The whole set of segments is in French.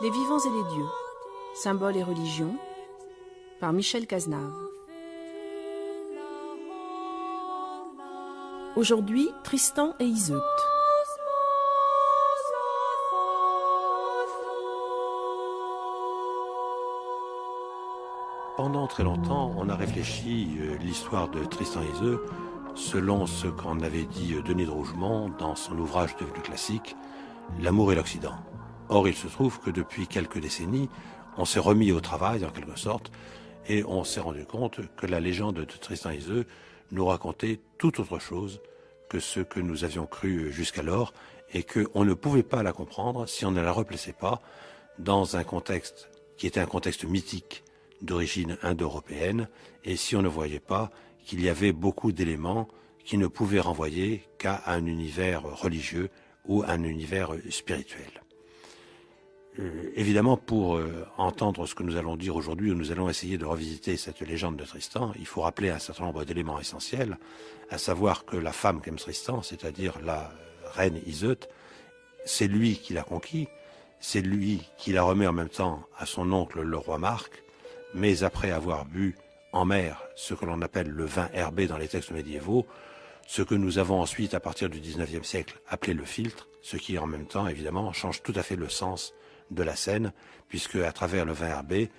Les vivants et les dieux, symboles et religions, par Michel Cazenave. Aujourd'hui, Tristan et Iseut. Pendant très longtemps, on a réfléchi l'histoire de Tristan et Iseut selon ce qu'en avait dit Denis de Rougemont dans son ouvrage devenu classique, L'amour et l'Occident. Or, il se trouve que depuis quelques décennies, on s'est remis au travail, en quelque sorte, et on s'est rendu compte que la légende de Tristan et Iseut nous racontait tout autre chose que ce que nous avions cru jusqu'alors, et qu'on ne pouvait pas la comprendre si on ne la replaçait pas dans un contexte qui était un contexte mythique d'origine indo-européenne, et si on ne voyait pas qu'il y avait beaucoup d'éléments qui ne pouvaient renvoyer qu'à un univers religieux ou un univers spirituel. Évidemment, pour entendre ce que nous allons dire aujourd'hui, où nous allons essayer de revisiter cette légende de Tristan, il faut rappeler un certain nombre d'éléments essentiels, à savoir que la femme qu'aime Tristan, c'est-à-dire la reine Iseut, c'est lui qui l'a conquis, c'est lui qui la remet en même temps à son oncle le roi Marc, mais après avoir bu en mer ce que l'on appelle le vin herbé dans les textes médiévaux, ce que nous avons ensuite, à partir du XIXe siècle, appelé le filtre, ce qui en même temps, évidemment, change tout à fait le sens de la scène, puisque à travers le vin herbé,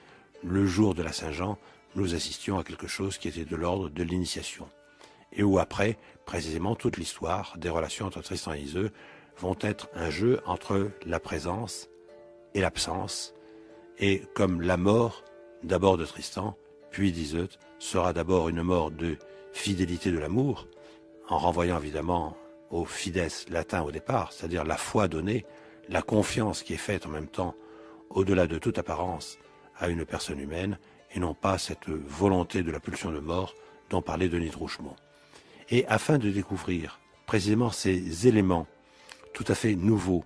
le jour de la Saint-Jean, nous assistions à quelque chose qui était de l'ordre de l'initiation. Et où après, précisément, toute l'histoire des relations entre Tristan et Iseut vont être un jeu entre la présence et l'absence, et comme la mort, d'abord de Tristan, puis d'Iseut, sera d'abord une mort de fidélité de l'amour, en renvoyant évidemment au fides latin au départ, c'est-à-dire la foi donnée, la confiance qui est faite en même temps, au-delà de toute apparence, à une personne humaine, et non pas cette volonté de la pulsion de mort dont parlait Denis de Rougemont. Et afin de découvrir précisément ces éléments tout à fait nouveaux,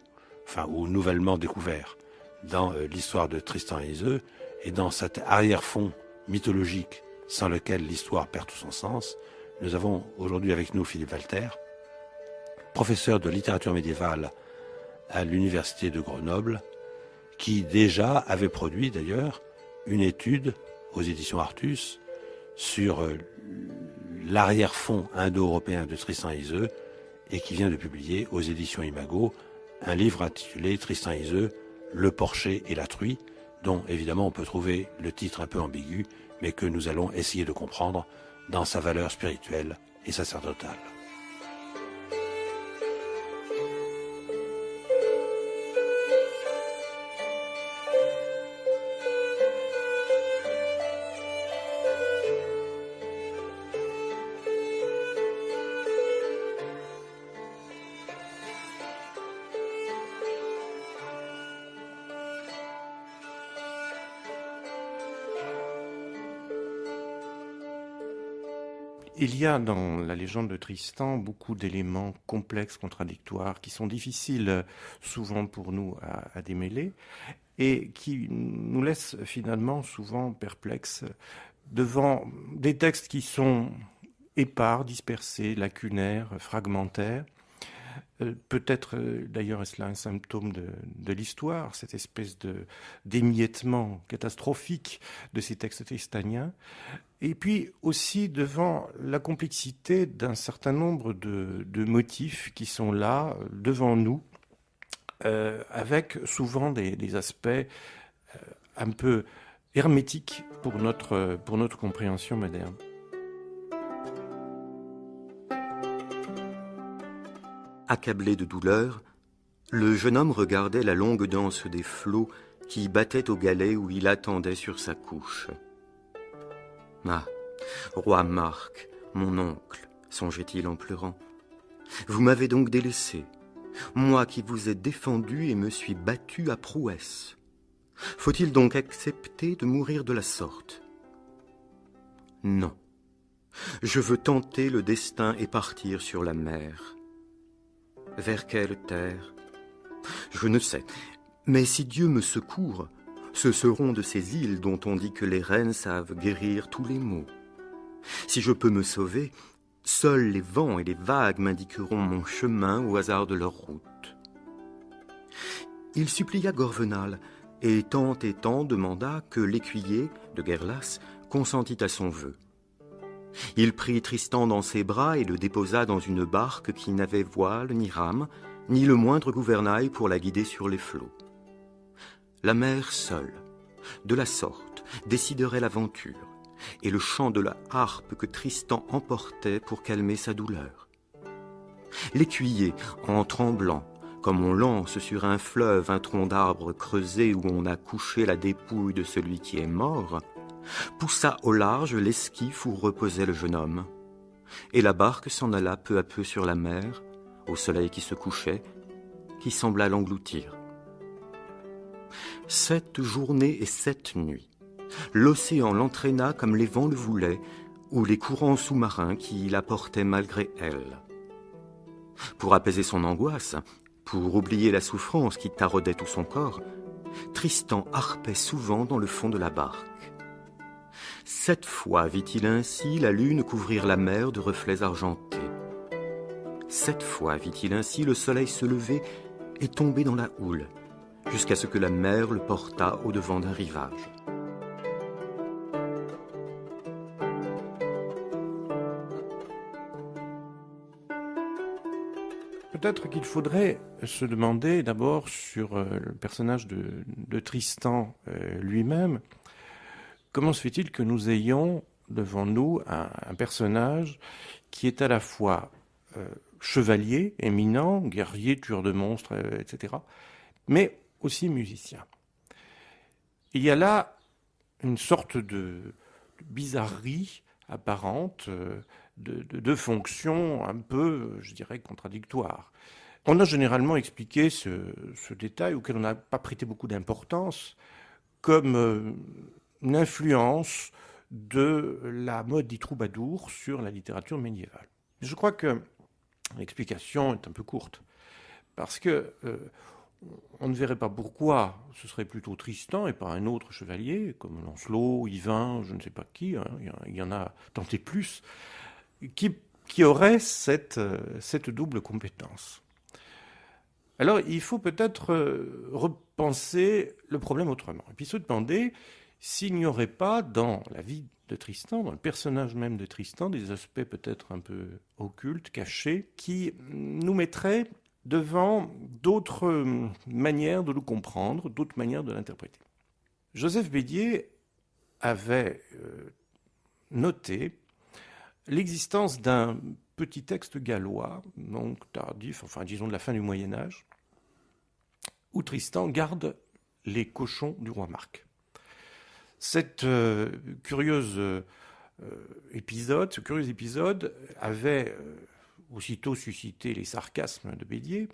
ou nouvellement découverts, dans l'histoire de Tristan et Iseut, et dans cet arrière-fond mythologique sans lequel l'histoire perd tout son sens, nous avons aujourd'hui avec nous Philippe Walter, professeur de littérature médiévale à l'université de Grenoble, qui déjà avait produit d'ailleurs une étude aux éditions Artus sur l'arrière-fond indo-européen de Tristan et Iseut, et qui vient de publier aux éditions Imago un livre intitulé Tristan et Iseut, le porcher et la truie, dont évidemment on peut trouver le titre un peu ambigu, mais que nous allons essayer de comprendre dans sa valeur spirituelle et sacerdotale. Il y a dans la légende de Tristan beaucoup d'éléments complexes, contradictoires, qui sont difficiles souvent pour nous à démêler et qui nous laissent finalement souvent perplexes devant des textes qui sont épars, dispersés, lacunaires, fragmentaires. Peut-être d'ailleurs est-ce là un symptôme de l'histoire, cette espèce d'émiettement catastrophique de ces textes tristaniens. Et puis aussi devant la complexité d'un certain nombre de motifs qui sont là, devant nous, avec souvent des aspects un peu hermétiques pour notre compréhension moderne. Accablé de douleur, le jeune homme regardait la longue danse des flots qui battaient au galet où il attendait sur sa couche. « Ah, roi Marc, mon oncle, songeait-il en pleurant, vous m'avez donc délaissé, moi qui vous ai défendu et me suis battu à prouesse. Faut-il donc accepter de mourir de la sorte? Non, je veux tenter le destin et partir sur la mer. Vers quelle terre? Je ne sais, mais si Dieu me secourt, ce seront de ces îles dont on dit que les reines savent guérir tous les maux. Si je peux me sauver, seuls les vents et les vagues m'indiqueront mon chemin au hasard de leur route. Il supplia Gorvenal et tant demanda que l'écuyer de Guerlas consentit à son vœu. Il prit Tristan dans ses bras et le déposa dans une barque qui n'avait voile ni rame, ni le moindre gouvernail pour la guider sur les flots. La mer seule, de la sorte, déciderait l'aventure, et le chant de la harpe que Tristan emportait pour calmer sa douleur. L'écuyer, en tremblant, comme on lance sur un fleuve un tronc d'arbre creusé où on a couché la dépouille de celui qui est mort, poussa au large l'esquif où reposait le jeune homme, et la barque s'en alla peu à peu sur la mer, au soleil qui se couchait, qui sembla l'engloutir. 7 journées et 7 nuits, l'océan l'entraîna comme les vents le voulaient, ou les courants sous-marins qui la portaient malgré elle. Pour apaiser son angoisse, pour oublier la souffrance qui taraudait tout son corps, Tristan harpait souvent dans le fond de la barque. 7 fois vit-il ainsi la lune couvrir la mer de reflets argentés. 7 fois vit-il ainsi le soleil se lever et tomber dans la houle, jusqu'à ce que la mer le portât au-devant d'un rivage. Peut-être qu'il faudrait se demander d'abord sur le personnage de Tristan lui-même. Comment se fait-il que nous ayons devant nous un personnage qui est à la fois chevalier, éminent, guerrier, tueur de monstres, etc., mais aussi musicien. Il y a là une sorte de bizarrerie apparente, de fonctions un peu, je dirais, contradictoires. On a généralement expliqué ce détail auquel on n'a pas prêté beaucoup d'importance comme une influence de la mode des troubadours sur la littérature médiévale. Je crois que l'explication est un peu courte, parce que on ne verrait pas pourquoi ce serait plutôt Tristan et pas un autre chevalier, comme Lancelot, Yvain, je ne sais pas qui, hein, il y en a tant et plus, qui aurait cette double compétence. Alors il faut peut-être repenser le problème autrement, et puis se demander s'il n'y aurait pas dans la vie de Tristan, dans le personnage même de Tristan, des aspects peut-être un peu occultes, cachés, qui nous mettraient devant d'autres manières de le comprendre, d'autres manières de l'interpréter. Joseph Bédier avait noté l'existence d'un petit texte gallois, donc tardif, enfin disons de la fin du Moyen-Âge, où Tristan garde les cochons du roi Marc. Cette curieux épisode avait aussitôt suscité les sarcasmes de Bédier,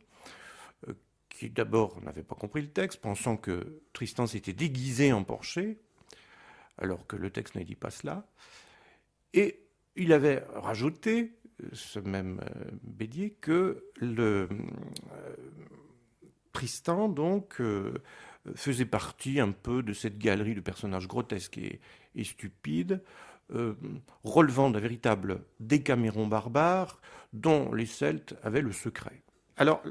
qui d'abord n'avait pas compris le texte, pensant que Tristan s'était déguisé en porcher, alors que le texte ne dit pas cela. Et il avait rajouté, ce même Bédier, que Tristan donc faisait partie un peu de cette galerie de personnages grotesques et stupides, relevant d'un véritable Décaméron barbare dont les Celtes avaient le secret. Alors,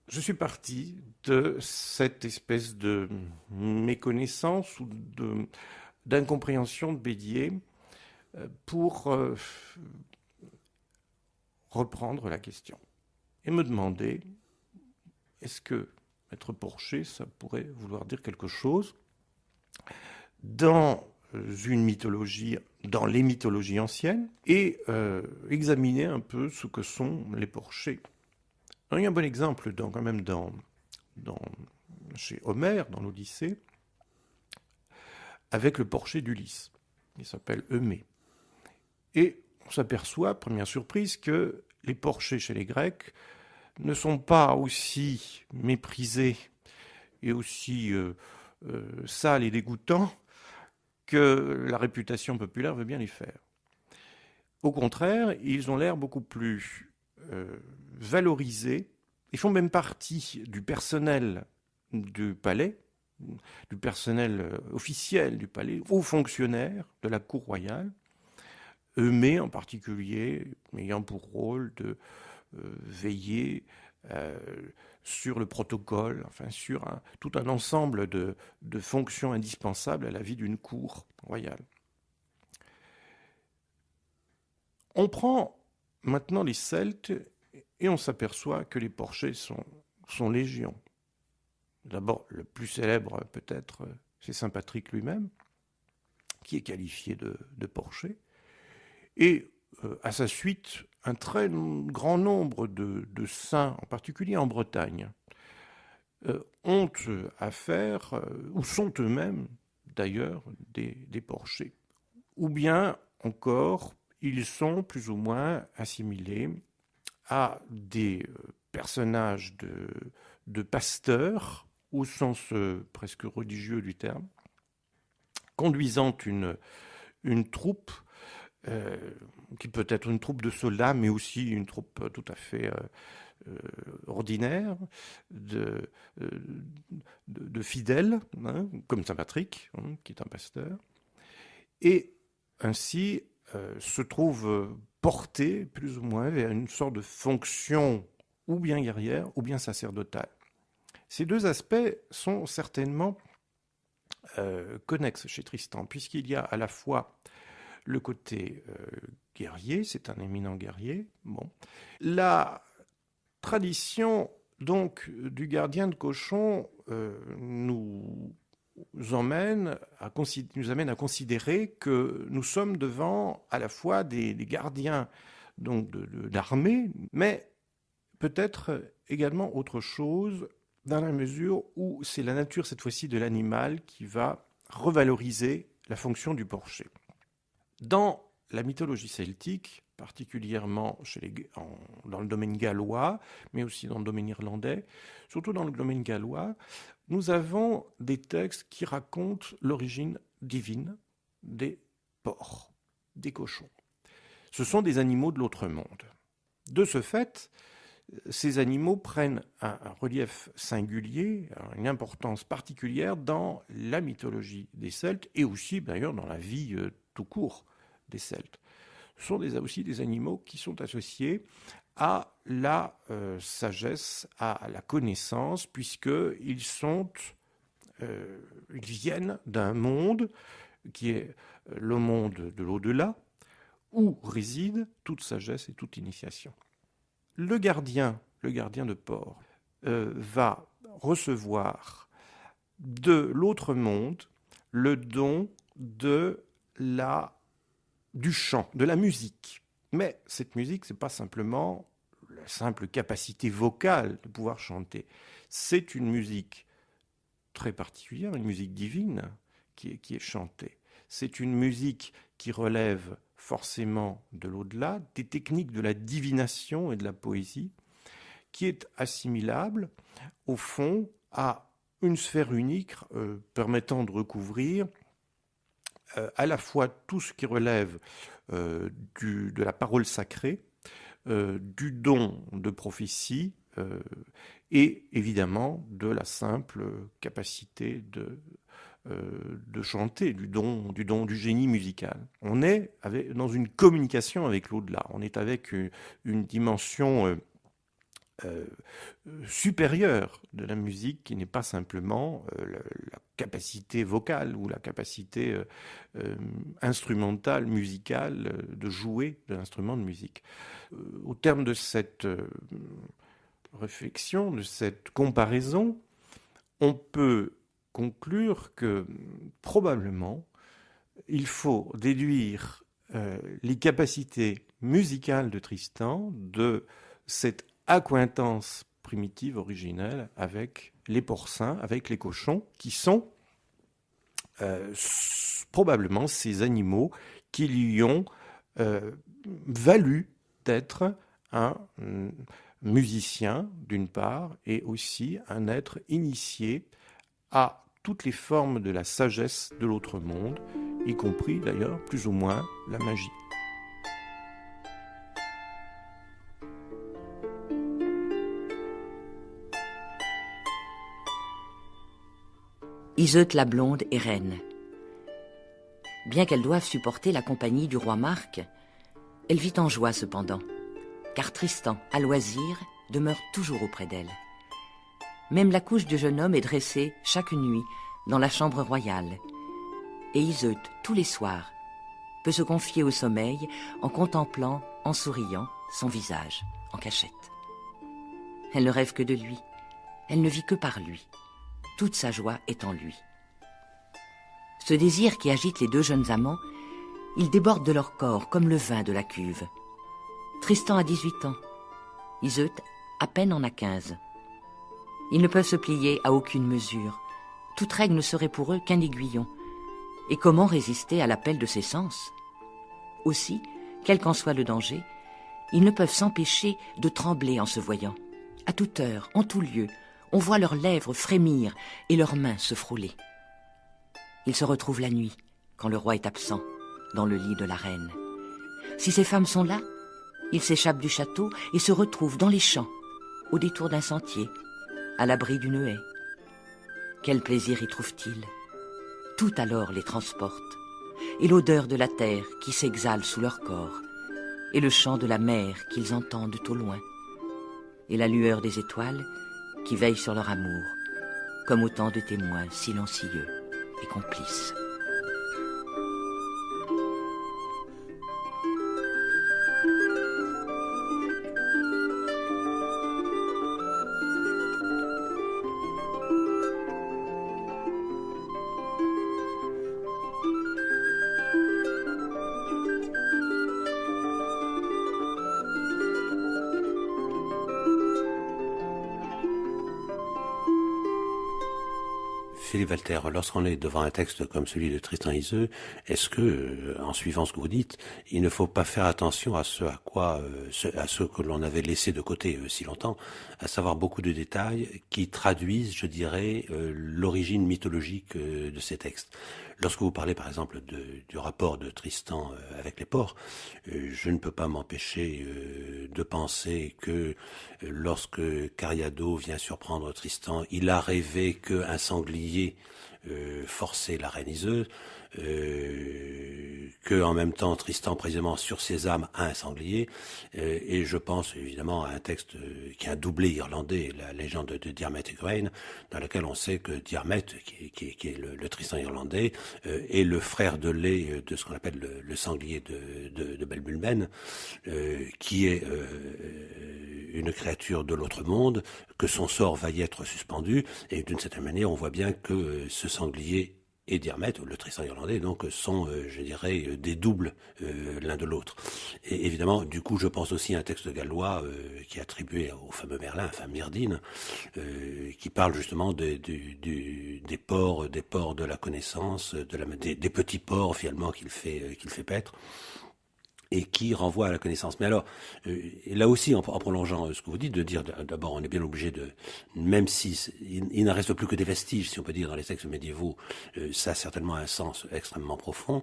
je suis parti de cette espèce de méconnaissance ou d'incompréhension de Bédier pour reprendre la question et me demander, est-ce que être porché, ça pourrait vouloir dire quelque chose dans une mythologie, dans les mythologies anciennes, et examiner un peu ce que sont les porchés. Alors, il y a un bon exemple chez Homère, dans l'Odyssée, avec le porcher d'Ulysse. Il s'appelle Eumée. Et on s'aperçoit, première surprise, que les porchers chez les Grecs ne sont pas aussi méprisés et aussi sales et dégoûtants que la réputation populaire veut bien les faire. Au contraire, ils ont l'air beaucoup plus valorisés. Ils font même partie du personnel du palais, du personnel officiel du palais, aux fonctionnaires de la cour royale, Eumée en particulier, ayant pour rôle de veiller sur le protocole, enfin sur tout un ensemble de fonctions indispensables à la vie d'une cour royale. On prend maintenant les Celtes et on s'aperçoit que les porchers sont légion. D'abord, le plus célèbre peut-être, c'est saint Patrick lui-même, qui est qualifié de porcher. Et à sa suite, un très grand nombre de saints, en particulier en Bretagne, ont affaire, ou sont eux-mêmes d'ailleurs, des porchers. Ou bien encore, ils sont plus ou moins assimilés à des personnages de pasteurs, au sens presque religieux du terme, conduisant une troupe, qui peut être une troupe de soldats, mais aussi une troupe tout à fait ordinaire, de fidèles, hein, comme saint Patrick, hein, qui est un pasteur, et ainsi se trouve porté plus ou moins vers une sorte de fonction ou bien guerrière ou bien sacerdotale. Ces deux aspects sont certainement connexes chez Tristan, puisqu'il y a à la fois le côté guerrier, c'est un éminent guerrier. Bon. La tradition donc du gardien de cochon nous amène à considérer que nous sommes devant à la fois des gardiens donc d'armée, mais peut-être également autre chose, dans la mesure où c'est la nature cette fois-ci de l'animal qui va revaloriser la fonction du porcher. Dans la mythologie celtique, particulièrement dans le domaine gallois, mais aussi dans le domaine irlandais, surtout dans le domaine gallois, nous avons des textes qui racontent l'origine divine des porcs, des cochons. Ce sont des animaux de l'autre monde. De ce fait, ces animaux prennent un relief singulier, une importance particulière dans la mythologie des Celtes et aussi d'ailleurs dans la vie tout court des Celtes. Ce sont aussi des animaux qui sont associés à la sagesse, à la connaissance, puisqu'ils viennent d'un monde qui est le monde de l'au-delà, où réside toute sagesse et toute initiation. Le gardien de port, va recevoir de l'autre monde le don du chant, de la musique. Mais cette musique, ce n'est pas simplement la simple capacité vocale de pouvoir chanter. C'est une musique très particulière, une musique divine qui est chantée. C'est une musique qui relève forcément de l'au-delà, des techniques de la divination et de la poésie, qui est assimilable, au fond, à une sphère unique permettant de recouvrir à la fois tout ce qui relève de la parole sacrée, du don de prophétie et évidemment de la simple capacité de chanter, du don du génie musical. On est dans une communication avec l'au-delà, on est avec une dimension supérieure de la musique qui n'est pas simplement la capacité vocale ou la capacité instrumentale, musicale de jouer de l'instrument de musique. Au terme de cette réflexion, de cette comparaison, on peut conclure que probablement il faut déduire les capacités musicales de Tristan de cette accointance primitive, originelle, avec les porcins, avec les cochons, qui sont probablement ces animaux qui lui ont valu d'être un musicien, d'une part, et aussi un être initié à toutes les formes de la sagesse de l'autre monde, y compris d'ailleurs, plus ou moins, la magie. Iseut la blonde est reine. Bien qu'elle doive supporter la compagnie du roi Marc, elle vit en joie cependant, car Tristan, à loisir, demeure toujours auprès d'elle. Même la couche du jeune homme est dressée chaque nuit dans la chambre royale. Et Iseult, tous les soirs, peut se confier au sommeil en contemplant, en souriant, son visage, en cachette. Elle ne rêve que de lui. Elle ne vit que par lui. Toute sa joie est en lui. Ce désir qui agite les deux jeunes amants, il déborde de leur corps comme le vin de la cuve. Tristan a 18 ans. Iseult, à peine en a 15. Ils ne peuvent se plier à aucune mesure. Toute règle ne serait pour eux qu'un aiguillon. Et comment résister à l'appel de ses sens? Aussi, quel qu'en soit le danger, ils ne peuvent s'empêcher de trembler en se voyant. À toute heure, en tout lieu, on voit leurs lèvres frémir et leurs mains se frôler. Ils se retrouvent la nuit, quand le roi est absent, dans le lit de la reine. Si ces femmes sont là, ils s'échappent du château et se retrouvent dans les champs, au détour d'un sentier, à l'abri d'une haie. Quel plaisir y trouvent-ils? Tout alors les transporte, et l'odeur de la terre qui s'exhale sous leur corps, et le chant de la mer qu'ils entendent au loin, et la lueur des étoiles qui veillent sur leur amour, comme autant de témoins silencieux et complices. Philippe Walter, lorsqu'on est devant un texte comme celui de Tristan Iseult, est-ce que, en suivant ce que vous dites, il ne faut pas faire attention à ce que l'on avait laissé de côté si longtemps, à savoir beaucoup de détails qui traduisent, je dirais, l'origine mythologique de ces textes. Lorsque vous parlez, par exemple, du rapport de Tristan avec les porcs, je ne peux pas m'empêcher de penser que lorsque Cariado vient surprendre Tristan, il a rêvé qu'un sanglier forçait la reine Iseult, que en même temps Tristan précisément sur ses âmes a un sanglier, et je pense évidemment à un texte qui a un doublé irlandais, la légende de Diarmaith et Gwaine, dans laquelle on sait que Diarmaith, qui est le Tristan irlandais, est le frère de lait de ce qu'on appelle le sanglier de Belbulmen, qui est une créature de l'autre monde, que son sort va y être suspendu, et d'une certaine manière on voit bien que ce sanglier et Diarmaith, le Tristan irlandais, donc, sont, je dirais, des doubles l'un de l'autre. Et évidemment, du coup, je pense aussi à un texte gallois qui est attribué au fameux Merlin, enfin Myrdine, qui parle justement des porcs de la connaissance, des petits porcs finalement qu'il fait paître, et qui renvoie à la connaissance. Mais alors, là aussi, en prolongeant ce que vous dites, de dire d'abord, on est bien obligé de, même si il n'en reste plus que des vestiges, si on peut dire, dans les textes médiévaux, ça a certainement un sens extrêmement profond.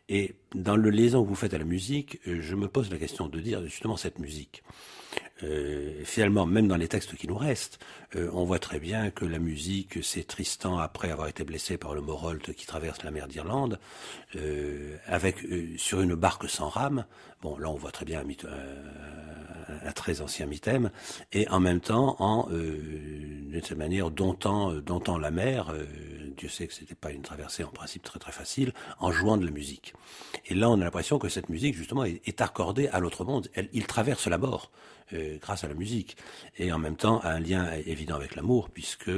Et dans le liaison que vous faites à la musique, je me pose la question de dire justement cette musique. Finalement, même dans les textes qui nous restent, on voit très bien que la musique, c'est Tristan après avoir été blessé par le Morholt qui traverse la mer d'Irlande, sur une barque sans rame. Bon, là on voit très bien un très ancien mythème, et en même temps, d'une certaine manière, domptant la mer. Dieu sait que c'était pas une traversée en principe très très facile, en jouant de la musique. Et là, on a l'impression que cette musique, justement, est accordée à l'autre monde. Il traverse la mort grâce à la musique, et en même temps a un lien évident avec l'amour, puisque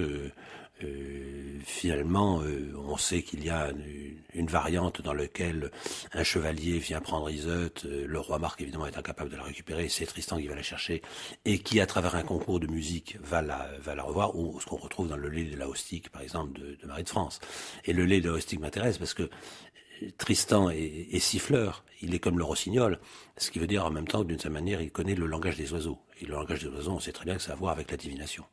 finalement, on sait qu'il y a une variante dans laquelle un chevalier vient prendre Iseult, le roi Marc évidemment est incapable de la récupérer, c'est Tristan qui va la chercher, et qui à travers un concours de musique va la revoir, ou ce qu'on retrouve dans le lait de la Haustique par exemple de Marie de France. Et le lait de la Haustique m'intéresse parce que Tristan est siffleur, il est comme le rossignol, ce qui veut dire en même temps que d'une certaine manière il connaît le langage des oiseaux, et le langage des oiseaux on sait très bien que ça a à voir avec la divination.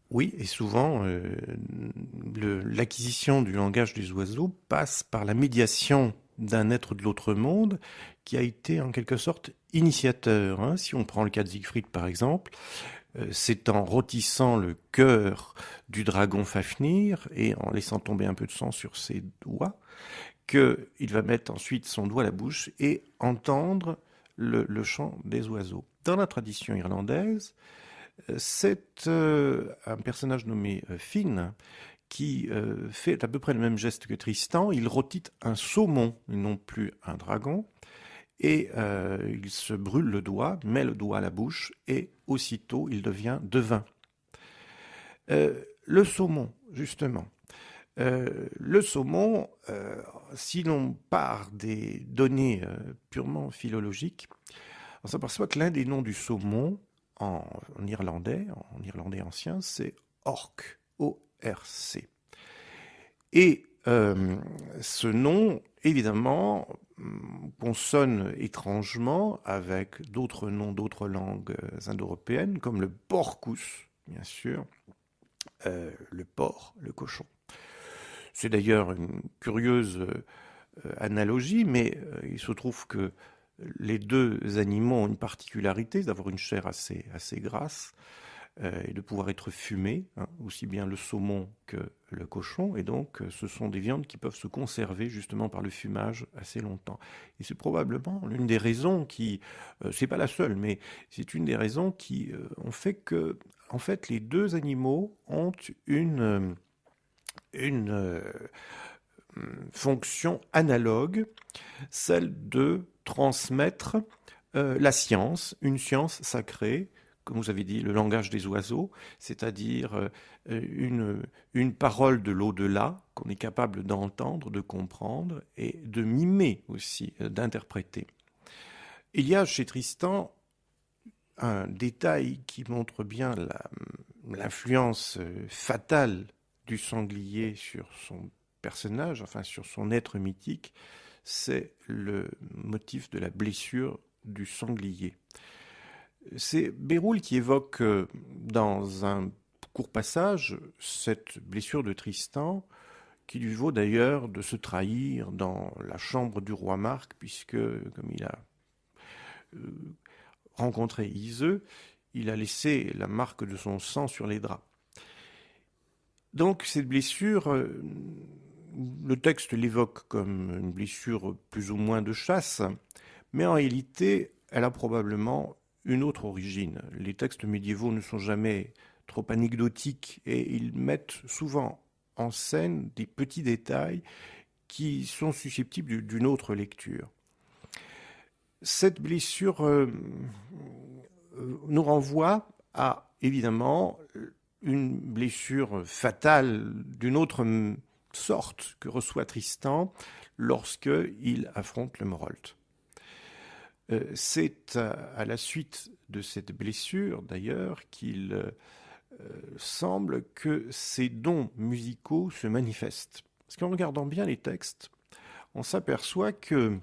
Oui, et souvent, l'acquisition du langage des oiseaux passe par la médiation d'un être de l'autre monde qui a été en quelque sorte initiateur. Hein. Si on prend le cas de Siegfried par exemple, c'est en rôtissant le cœur du dragon Fafnir et en laissant tomber un peu de sang sur ses doigts qu'il va mettre ensuite son doigt à la bouche et entendre le chant des oiseaux. Dans la tradition irlandaise, C'est un personnage nommé Finn qui fait à peu près le même geste que Tristan. Il rôtit un saumon, et non plus un dragon, et il se brûle le doigt, met le doigt à la bouche, et aussitôt il devient devin. Le saumon, justement. Le saumon, si l'on part des données purement philologiques, on s'aperçoit que l'un des noms du saumon en irlandais ancien, c'est orc, O-R-C. Et ce nom, évidemment, consonne étrangement avec d'autres noms d'autres langues indo-européennes, comme le porcus, bien sûr, le porc, le cochon. C'est d'ailleurs une curieuse analogie, mais il se trouve que les deux animaux ont une particularité, d'avoir une chair assez grasse et de pouvoir être fumés, hein, aussi bien le saumon que le cochon. Et donc, ce sont des viandes qui peuvent se conserver justement par le fumage assez longtemps. Et c'est probablement l'une des raisons qui, c'est pas la seule, mais c'est une des raisons qui ont fait que, en fait, les deux animaux ont une fonction analogue, celle de transmettre la science, une science sacrée, comme vous avez dit, le langage des oiseaux, c'est-à-dire une parole de l'au-delà qu'on est capable d'entendre, de comprendre et de mimer aussi, d'interpréter. Il y a chez Tristan un détail qui montre bien l'influence fatale du sanglier sur son personnage, enfin sur son être mythique, c'est le motif de la blessure du sanglier. C'est Béroul qui évoque dans un court passage cette blessure de Tristan, qui lui vaut d'ailleurs de se trahir dans la chambre du roi Marc, puisque, comme il a rencontré Iseux, il a laissé la marque de son sang sur les draps. Donc cette blessure, le texte l'évoque comme une blessure plus ou moins de chasse, mais en réalité, elle a probablement une autre origine. Les textes médiévaux ne sont jamais trop anecdotiques et ils mettent souvent en scène des petits détails qui sont susceptibles d'une autre lecture. Cette blessure nous renvoie à, évidemment, une blessure fatale d'une autre sorte que reçoit Tristan lorsqu'il affronte le Morholt. C'est à la suite de cette blessure, d'ailleurs, qu'il semble que ses dons musicaux se manifestent. Parce qu'en regardant bien les textes, on s'aperçoit que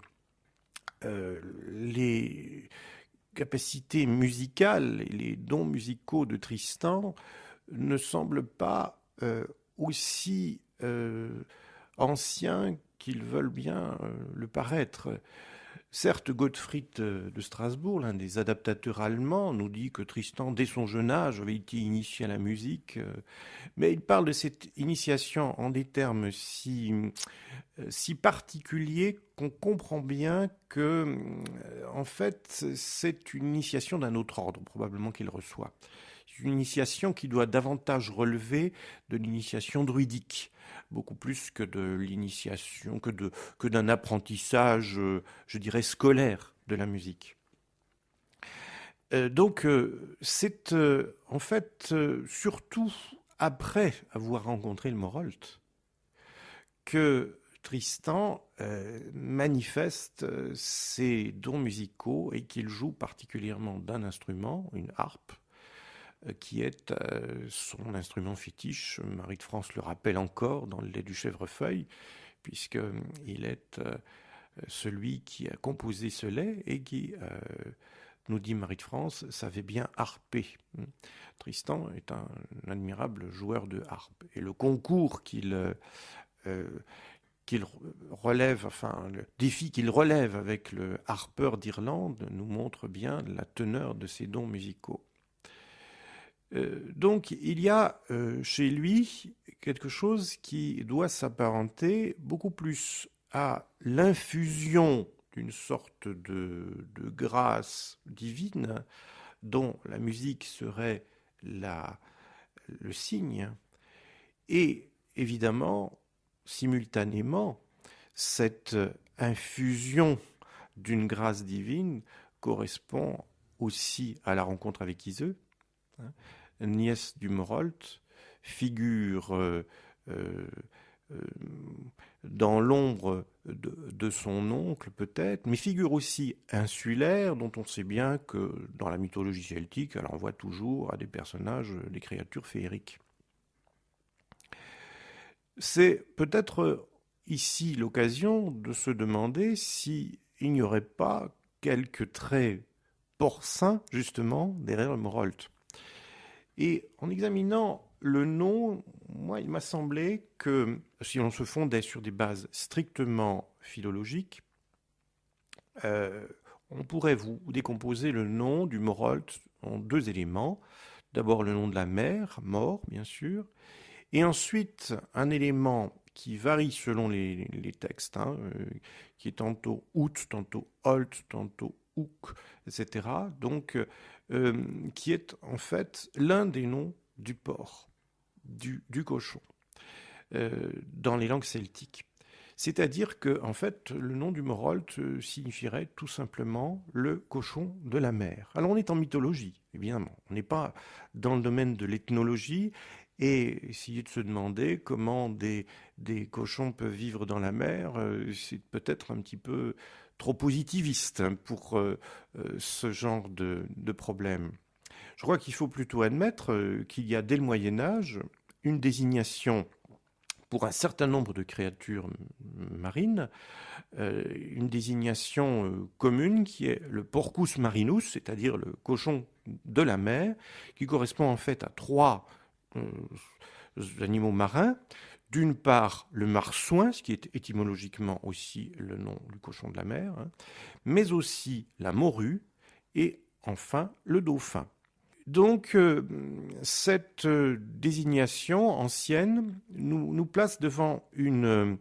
les capacités musicales et les dons musicaux de Tristan ne semblent pas aussi anciens qu'ils veulent bien le paraître. Certes, Gottfried de Strasbourg, l'un des adaptateurs allemands, nous dit que Tristan, dès son jeune âge, avait été initié à la musique, mais il parle de cette initiation en des termes si particuliers qu'on comprend bien que, en fait, c'est une initiation d'un autre ordre, probablement qu'il reçoit. C'est une initiation qui doit davantage relever de l'initiation druidique, beaucoup plus que de l'initiation, que d'un apprentissage, je dirais, scolaire de la musique. Donc, c'est en fait surtout après avoir rencontré le Morholt que Tristan manifeste ses dons musicaux et qu'il joue particulièrement d'un instrument, une harpe, qui est son instrument fétiche. Marie de France le rappelle encore dans le lait du chèvrefeuille, puisqu'il est celui qui a composé ce lait et qui, nous dit Marie de France, savait bien harper. Tristan est un admirable joueur de harpe. Et le concours qu'il relève, enfin le défi qu'il relève avec le harpeur d'Irlande nous montre bien la teneur de ses dons musicaux. Donc il y a chez lui quelque chose qui doit s'apparenter beaucoup plus à l'infusion d'une sorte de grâce divine dont la musique serait le signe. Et évidemment, simultanément, cette infusion d'une grâce divine correspond aussi à la rencontre avec Iseux, nièce du Morolt, figure dans l'ombre de son oncle peut-être, mais figure aussi insulaire, dont on sait bien que dans la mythologie celtique, elle renvoie toujours à des personnages, des créatures féeriques. C'est peut-être ici l'occasion de se demander s'il n'y aurait pas quelques traits porcins, justement, derrière le Morolt. Et en examinant le nom, moi, il m'a semblé que si on se fondait sur des bases strictement philologiques, on pourrait vous décomposer le nom du Morolt en deux éléments. D'abord le nom de la mère, mort, bien sûr, et ensuite un élément qui varie selon les textes, qui est tantôt out, tantôt holt, tantôt houk, etc. Donc, qui est en fait l'un des noms du porc, du cochon, dans les langues celtiques. C'est-à-dire que, en fait, le nom du Morolt signifierait tout simplement le cochon de la mer. Alors, on est en mythologie, évidemment. On n'est pas dans le domaine de l'ethnologie et essayer de se demander comment des cochons peuvent vivre dans la mer, c'est peut-être un petit peu trop positiviste pour ce genre de problème. Je crois qu'il faut plutôt admettre qu'il y a dès le Moyen-Âge une désignation pour un certain nombre de créatures marines, une désignation commune qui est le porcus marinus, c'est-à-dire le cochon de la mer, qui correspond en fait à trois animaux marins. D'une part, le marsouin, ce qui est étymologiquement aussi le nom du cochon de la mer, mais aussi la morue et enfin le dauphin. Donc, cette désignation ancienne nous place devant une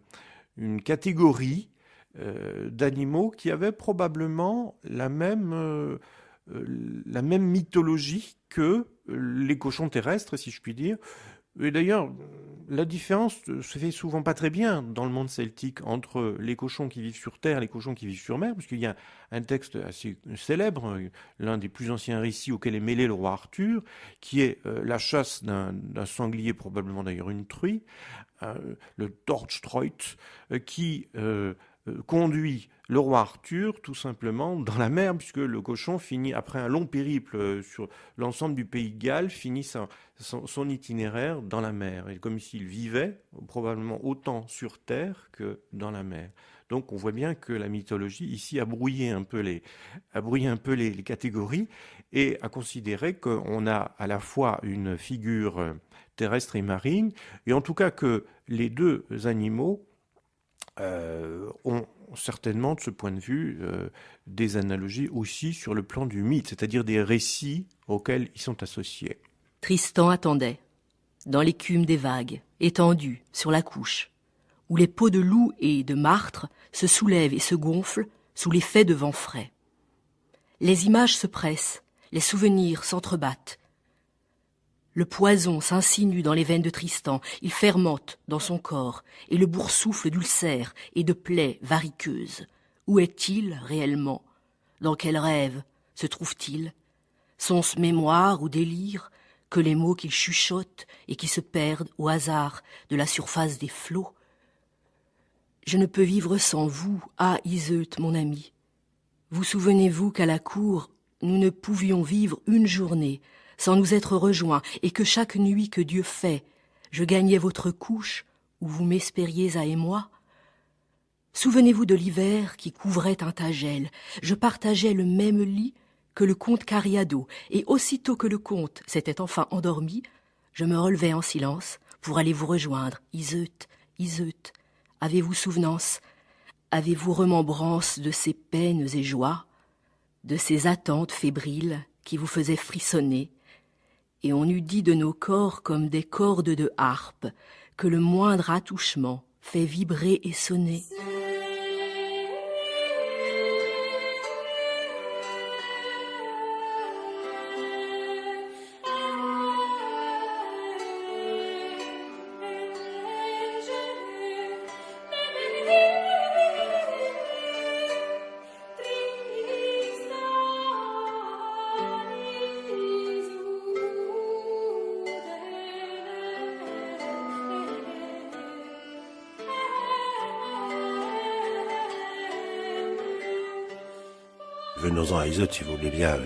catégorie d'animaux qui avaient probablement la même mythologie que les cochons terrestres, si je puis dire. Et d'ailleurs, la différence se fait souvent pas très bien dans le monde celtique entre les cochons qui vivent sur terre et les cochons qui vivent sur mer, parce qu'il y a un texte assez célèbre, l'un des plus anciens récits auquel est mêlé le roi Arthur, qui est la chasse d'un sanglier, probablement d'ailleurs une truie, le Torchtreut, qui conduit le roi Arthur tout simplement dans la mer, puisque le cochon finit, après un long périple sur l'ensemble du pays de Galles, finit son itinéraire dans la mer, et comme s'il vivait probablement autant sur terre que dans la mer. Donc on voit bien que la mythologie ici a brouillé un peu les catégories et a considéré qu'on a à la fois une figure terrestre et marine, et en tout cas que les deux animaux ont certainement, de ce point de vue, des analogies aussi sur le plan du mythe, c'est-à-dire des récits auxquels ils sont associés. Tristan attendait, dans l'écume des vagues, étendu sur la couche, où les peaux de loup et de martre se soulèvent et se gonflent sous l'effet de vents frais. Les images se pressent, les souvenirs s'entrebattent. Le poison s'insinue dans les veines de Tristan, il fermente dans son corps, et le boursoufle d'ulcères et de plaies variqueuses. Où est-il réellement? Dans quel rêve se trouve-t-il? Sont-ce mémoire ou délire que les mots qu'il chuchote et qui se perdent au hasard de la surface des flots? Je ne peux vivre sans vous, ah Iseut, mon ami. Vous souvenez-vous qu'à la cour, nous ne pouvions vivre une journée sans nous être rejoints, et que chaque nuit que Dieu fait, je gagnais votre couche, où vous m'espériez à émoi? Souvenez-vous de l'hiver qui couvrait un tagel, je partageais le même lit que le comte Cariado, et aussitôt que le comte s'était enfin endormi, je me relevais en silence pour aller vous rejoindre. Iseut, Iseut, avez-vous souvenance? Avez-vous remembrance de ces peines et joies, de ces attentes fébriles qui vous faisaient frissonner? Et on eût dit de nos corps comme des cordes de harpe, que le moindre attouchement fait vibrer et sonner. venons-en à Iseult, si vous voulez bien,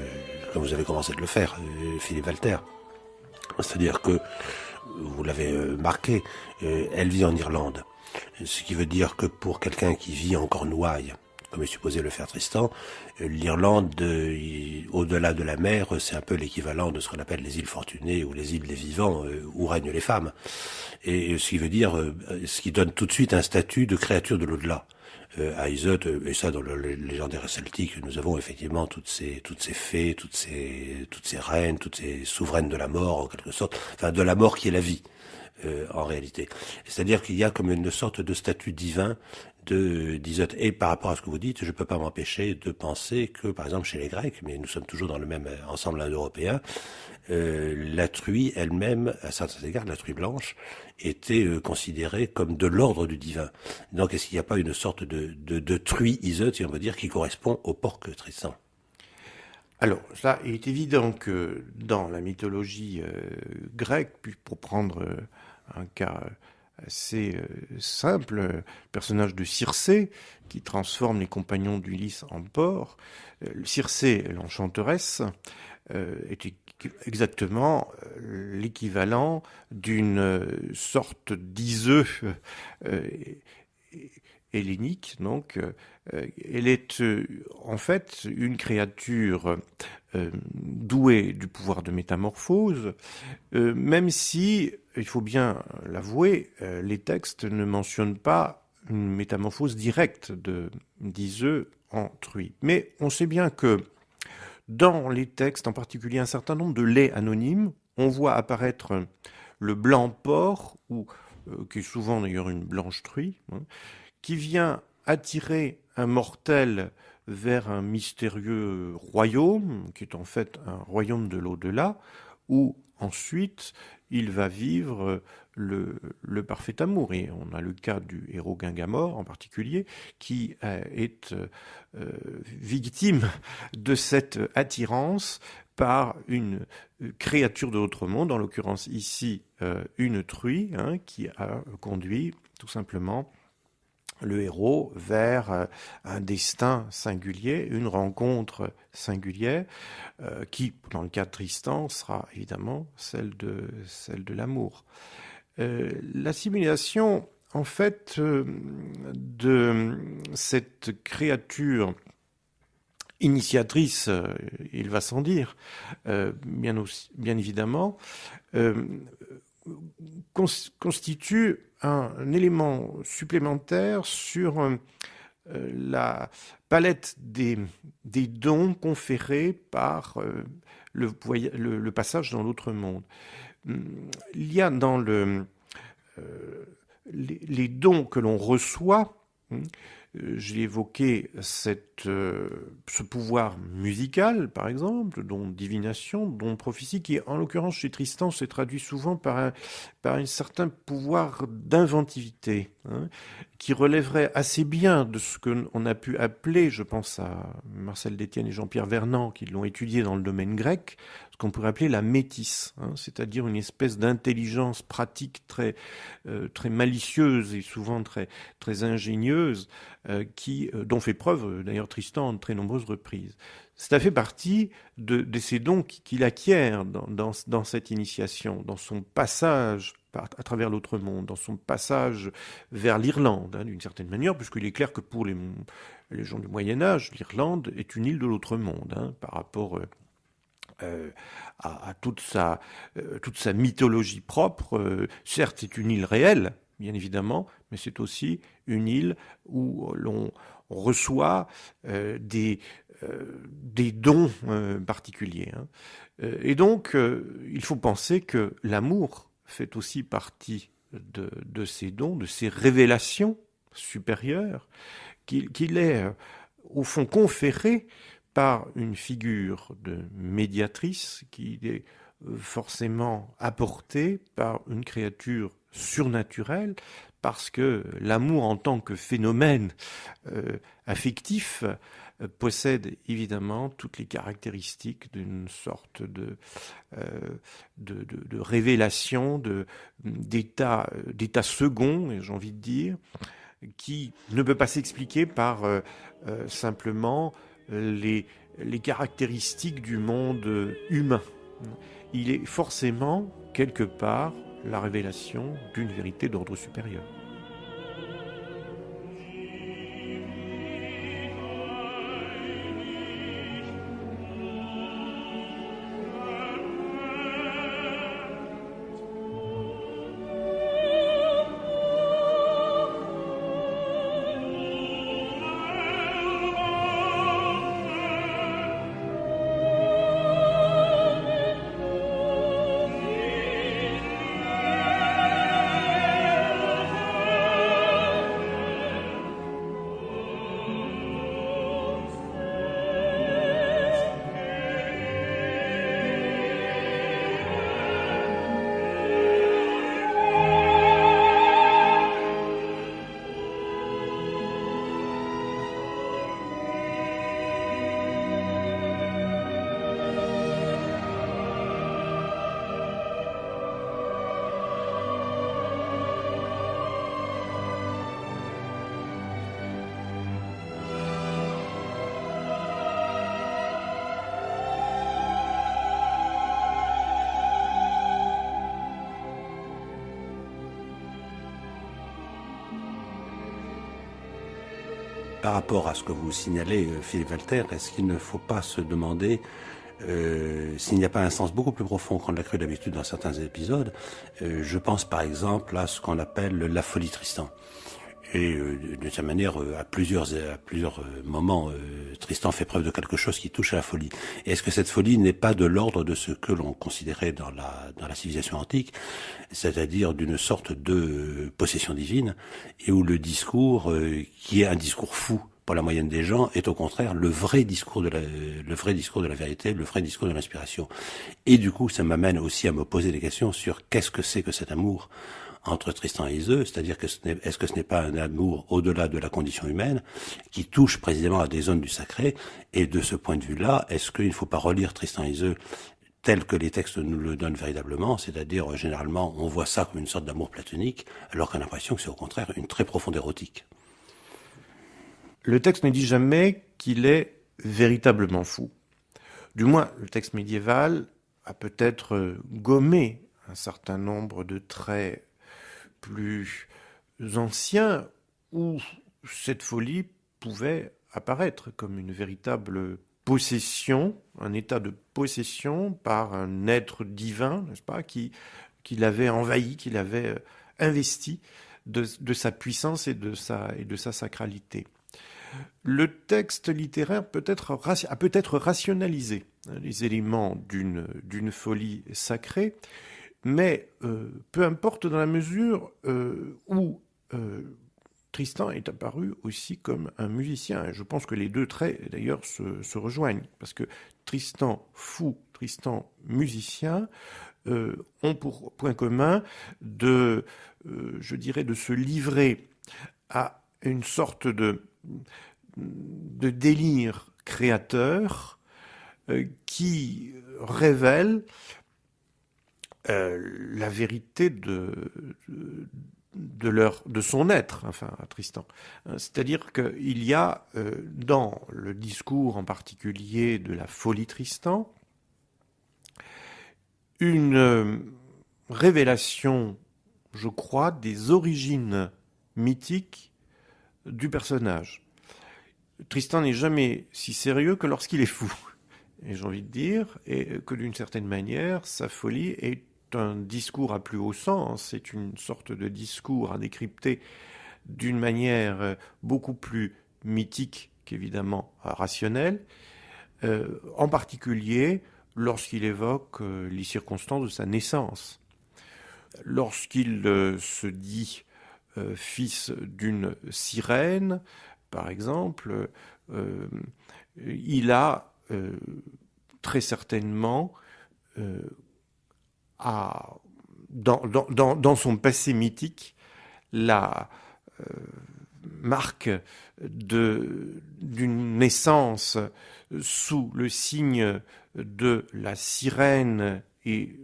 comme vous avez commencé de le faire, Philippe Walter. C'est-à-dire que, vous l'avez marqué, elle vit en Irlande. Ce qui veut dire que pour quelqu'un qui vit en Cornouailles, comme est supposé le faire Tristan, l'Irlande, au-delà de la mer, c'est un peu l'équivalent de ce qu'on appelle les îles Fortunées ou les îles des vivants, où règnent les femmes. Et ce qui veut dire, ce qui donne tout de suite un statut de créature de l'au-delà. À Iseult, et ça dans le légendaire celtique, nous avons effectivement toutes ces fées, toutes ces reines, toutes ces souveraines de la mort, en quelque sorte, enfin de la mort qui est la vie, en réalité. C'est-à-dire qu'il y a comme une sorte de statut divin d'Iseult. Et par rapport à ce que vous dites, je peux pas m'empêcher de penser que, par exemple, chez les Grecs, mais nous sommes toujours dans le même ensemble indo-européen, la truie elle-même, à certains égards, la truie blanche, était considérée comme de l'ordre du divin. Donc, est-ce qu'il n'y a pas une sorte de truie Iseult, si on veut dire, qui correspond au porc Tristan? Alors, là, il est évident que dans la mythologie grecque, puis pour prendre un cas assez simple, le personnage de Circé, qui transforme les compagnons d'Ulysse en porcs. Circé, l'enchanteresse, était exactement l'équivalent d'une sorte d'Iseux hellénique. Donc, elle est en fait une créature douée du pouvoir de métamorphose, même si, il faut bien l'avouer, les textes ne mentionnent pas une métamorphose directe d'Iseux en truie. Mais on sait bien que dans les textes, en particulier un certain nombre de laits anonymes, on voit apparaître le blanc porc, ou qui est souvent d'ailleurs une blanche truie, qui vient attirer un mortel vers un mystérieux royaume, qui est en fait un royaume de l'au-delà, où ensuite il va vivre le parfait amour. Et on a le cas du héros Gingamor en particulier, qui est victime de cette attirance par une créature de l'autre monde, en l'occurrence ici une truie, qui a conduit tout simplement le héros vers un destin singulier, une rencontre singulière, qui, dans le cas de Tristan, sera évidemment celle de l'amour. L'assimilation, en fait, de cette créature initiatrice, il va sans dire, bien évidemment, constitue un élément supplémentaire sur la palette des dons conférés par le passage dans l'autre monde. Il y a dans les dons que l'on reçoit, j'ai évoqué ce pouvoir musical, par exemple, don de divination, don de prophétie, qui, en l'occurrence, chez Tristan, se traduit souvent par un certain pouvoir d'inventivité, qui relèverait assez bien de ce qu'on a pu appeler, je pense à Marcel Détienne et Jean-Pierre Vernant, qui l'ont étudié dans le domaine grec, ce qu'on pourrait appeler la métisse, c'est-à-dire une espèce d'intelligence pratique très malicieuse et souvent très ingénieuse, dont fait preuve d'ailleurs Tristan en de très nombreuses reprises. Ça fait partie de ces dons qu'il acquiert dans cette initiation, dans son passage à travers l'autre monde, dans son passage vers l'Irlande, d'une certaine manière, puisqu'il est clair que pour les gens du Moyen-Âge, l'Irlande est une île de l'autre monde, par rapport à toute sa mythologie propre. Certes, c'est une île réelle, bien évidemment, mais c'est aussi une île où l'on reçoit des dons particuliers. Et donc, il faut penser que l'amour fait aussi partie de ces dons, de ces révélations supérieures, qu'il est, au fond, conféré par une figure de médiatrice qui est forcément apportée par une créature surnaturelle, parce que l'amour en tant que phénomène affectif possède évidemment toutes les caractéristiques d'une sorte de révélation, d'état second, j'ai envie de dire, qui ne peut pas s'expliquer par simplement les caractéristiques du monde humain. Il est forcément, quelque part, la révélation d'une vérité d'ordre supérieur. Par rapport à ce que vous signalez, Philippe Walter, est-ce qu'il ne faut pas se demander s'il n'y a pas un sens beaucoup plus profond qu'on l'a cru d'habitude dans certains épisodes? Je pense par exemple à ce qu'on appelle la folie Tristan. Et de cette manière, à plusieurs moments, Tristan fait preuve de quelque chose qui touche à la folie. Et est-ce que cette folie n'est pas de l'ordre de ce que l'on considérait dans la civilisation antique, c'est-à-dire d'une sorte de possession divine, et où le discours, qui est un discours fou pour la moyenne des gens, est au contraire le vrai discours de la vérité, le vrai discours de l'inspiration. Et du coup, ça m'amène aussi à me poser des questions sur qu'est-ce que c'est que cet amour entre Tristan et Iseult, c'est-à-dire est-ce que ce n'est pas un amour au-delà de la condition humaine, qui touche précisément à des zones du sacré, et de ce point de vue-là, est-ce qu'il ne faut pas relire Tristan et Iseult tel que les textes nous le donnent véritablement, c'est-à-dire généralement on voit ça comme une sorte d'amour platonique, alors qu'on a l'impression que c'est au contraire une très profonde érotique. Le texte ne dit jamais qu'il est véritablement fou. Du moins, le texte médiéval a peut-être gommé un certain nombre de traits plus anciens où cette folie pouvait apparaître comme une véritable possession, un état de possession par un être divin, n'est-ce pas, qui l'avait envahi, qui l'avait investi de sa puissance et de sa sacralité. Le texte littéraire a peut-être rationalisé les éléments d'une folie sacrée, mais peu importe dans la mesure où Tristan est apparu aussi comme un musicien. Et je pense que les deux traits, d'ailleurs, se rejoignent, parce que Tristan fou, Tristan musicien ont pour point commun de se livrer à une sorte de délire créateur qui révèle la vérité de son être, enfin, à Tristan. C'est-à-dire qu'il y a, dans le discours en particulier de la folie Tristan, une révélation, je crois, des origines mythiques du personnage. Tristan n'est jamais si sérieux que lorsqu'il est fou. Et j'ai envie de dire que d'une certaine manière, sa folie est un discours à plus haut sens, c'est une sorte de discours à décrypter d'une manière beaucoup plus mythique qu'évidemment rationnelle, en particulier lorsqu'il évoque les circonstances de sa naissance. Lorsqu'il se dit fils d'une sirène, par exemple, il a très certainement dans son passé mythique la marque d'une naissance sous le signe de la sirène, et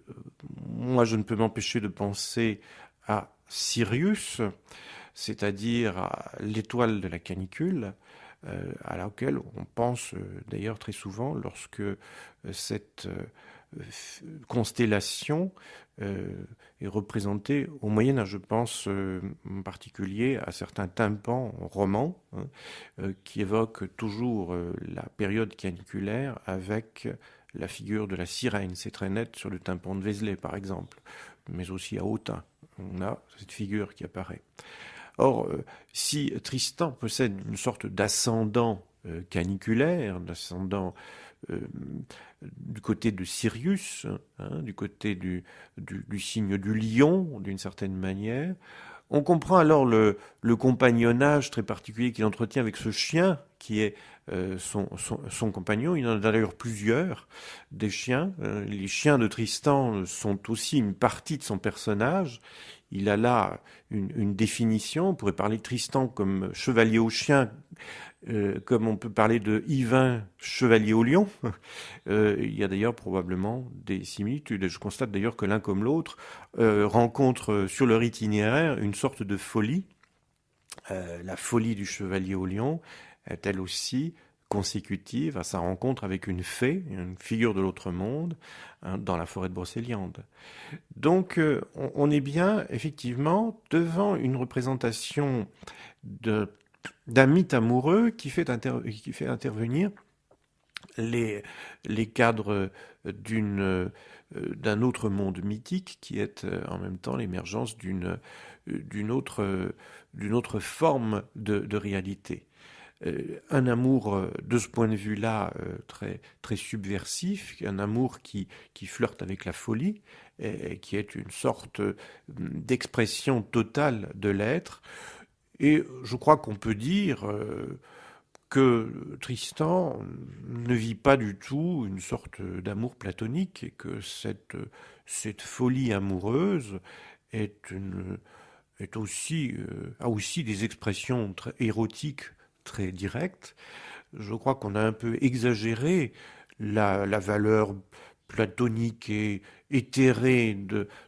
moi je ne peux m'empêcher de penser à Sirius, c'est-à-dire à l'étoile de la canicule, à laquelle on pense d'ailleurs très souvent lorsque cette constellation est représentée au Moyen-Âge. Je pense en particulier à certains tympans romans qui évoquent toujours la période caniculaire avec la figure de la sirène. C'est très net sur le tympan de Vézelay, par exemple, mais aussi à Autun. On a cette figure qui apparaît. Or, si Tristan possède une sorte d'ascendant caniculaire, d'ascendant du côté de Sirius, du côté du signe du lion, d'une certaine manière, on comprend alors le compagnonnage très particulier qu'il entretient avec ce chien qui est son compagnon. Il en a d'ailleurs plusieurs, des chiens. Les chiens de Tristan sont aussi une partie de son personnage. Il a là une définition. On pourrait parler de Tristan comme chevalier au chien, comme on peut parler de Yvain, chevalier au lion. Il y a d'ailleurs probablement des similitudes. Et je constate d'ailleurs que l'un comme l'autre rencontre sur leur itinéraire une sorte de folie. La folie du chevalier au lion est elle aussi consécutive à sa rencontre avec une fée, une figure de l'autre monde, dans la forêt de Brocéliande. Donc on est bien effectivement devant une représentation d'un mythe amoureux qui fait intervenir les cadres d'un autre monde mythique qui est en même temps l'émergence d'une autre forme de réalité. Un amour de ce point de vue-là très, très subversif, un amour qui flirte avec la folie, et qui est une sorte d'expression totale de l'être. Et je crois qu'on peut dire que Tristan ne vit pas du tout une sorte d'amour platonique et que cette folie amoureuse a aussi des expressions très érotiques très directes. Je crois qu'on a un peu exagéré la valeur platonique et éthérée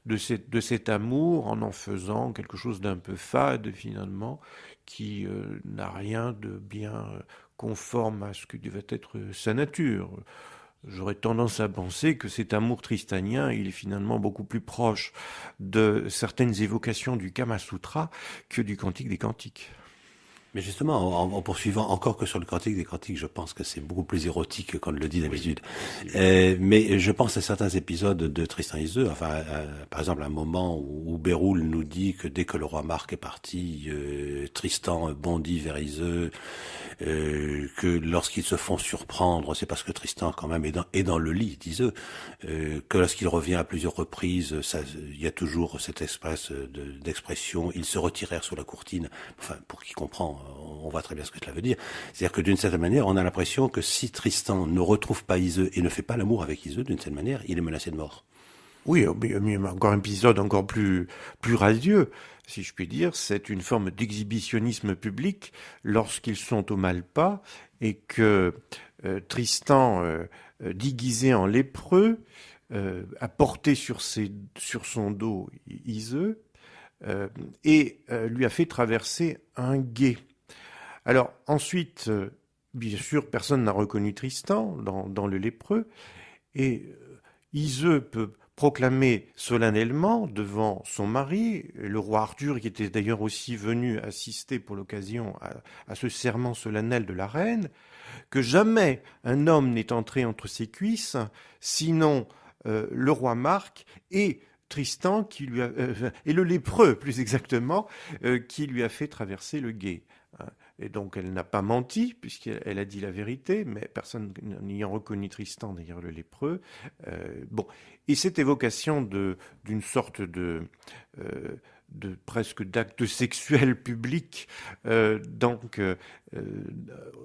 de cet amour en faisant quelque chose d'un peu fade finalement, qui n'a rien de bien conforme à ce que devait être sa nature. J'aurais tendance à penser que cet amour tristanien, il est finalement beaucoup plus proche de certaines évocations du Kama Sutra que du Cantique des Cantiques. Mais justement, en poursuivant encore que sur le Cantique des Cantiques, je pense que c'est beaucoup plus érotique qu'on ne le dit d'habitude. Oui. Mais je pense à certains épisodes de Tristan et Iseult. Enfin, par exemple, un moment où Béroul nous dit que dès que le roi Marc est parti, Tristan bondit vers Iseult, que lorsqu'ils se font surprendre, c'est parce que Tristan quand même est dans le lit d'Iseult, que lorsqu'il revient à plusieurs reprises, il y a toujours cette espèce d'expression, ils se retirèrent sous la courtine, enfin, pour qui comprend, on voit très bien ce que cela veut dire. C'est-à-dire que d'une certaine manière, on a l'impression que si Tristan ne retrouve pas Iseult et ne fait pas l'amour avec Iseult, d'une certaine manière, il est menacé de mort. Oui, mais encore un épisode encore plus radieux, si je puis dire. C'est une forme d'exhibitionnisme public lorsqu'ils sont au Malpas et que Tristan, déguisé en lépreux, a porté sur son dos Iseult et lui a fait traverser un gué. Alors ensuite, bien sûr, personne n'a reconnu Tristan dans le lépreux, et Iseult peut proclamer solennellement devant son mari, le roi Arthur, qui était d'ailleurs aussi venu assister pour l'occasion à ce serment solennel de la reine, que jamais un homme n'est entré entre ses cuisses, sinon le roi Marc et Tristan, et le lépreux plus exactement, qui lui a fait traverser le gué. Et donc elle n'a pas menti, puisqu'elle a dit la vérité, mais personne n'ayant reconnu Tristan, d'ailleurs le lépreux. Et cette évocation d'une sorte de presque d'acte sexuel public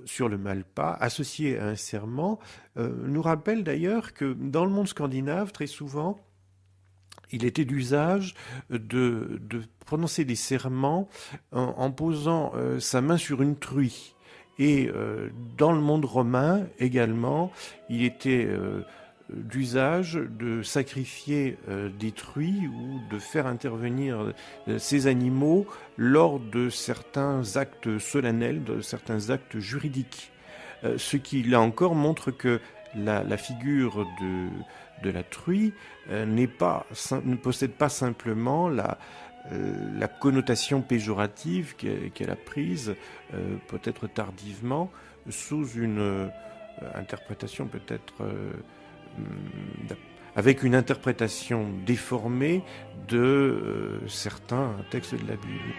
sur le Malpas, associé à un serment, nous rappelle d'ailleurs que dans le monde scandinave, très souvent, il était d'usage de prononcer des serments en posant sa main sur une truie. Et dans le monde romain également, il était d'usage de sacrifier des truies ou de faire intervenir ces animaux lors de certains actes solennels, de certains actes juridiques. Ce qui, là encore, montre que la figure de la truie ne possède pas simplement la connotation péjorative qu'elle a prise, peut-être tardivement, sous une interprétation peut-être avec une interprétation déformée de certains textes de la Bible.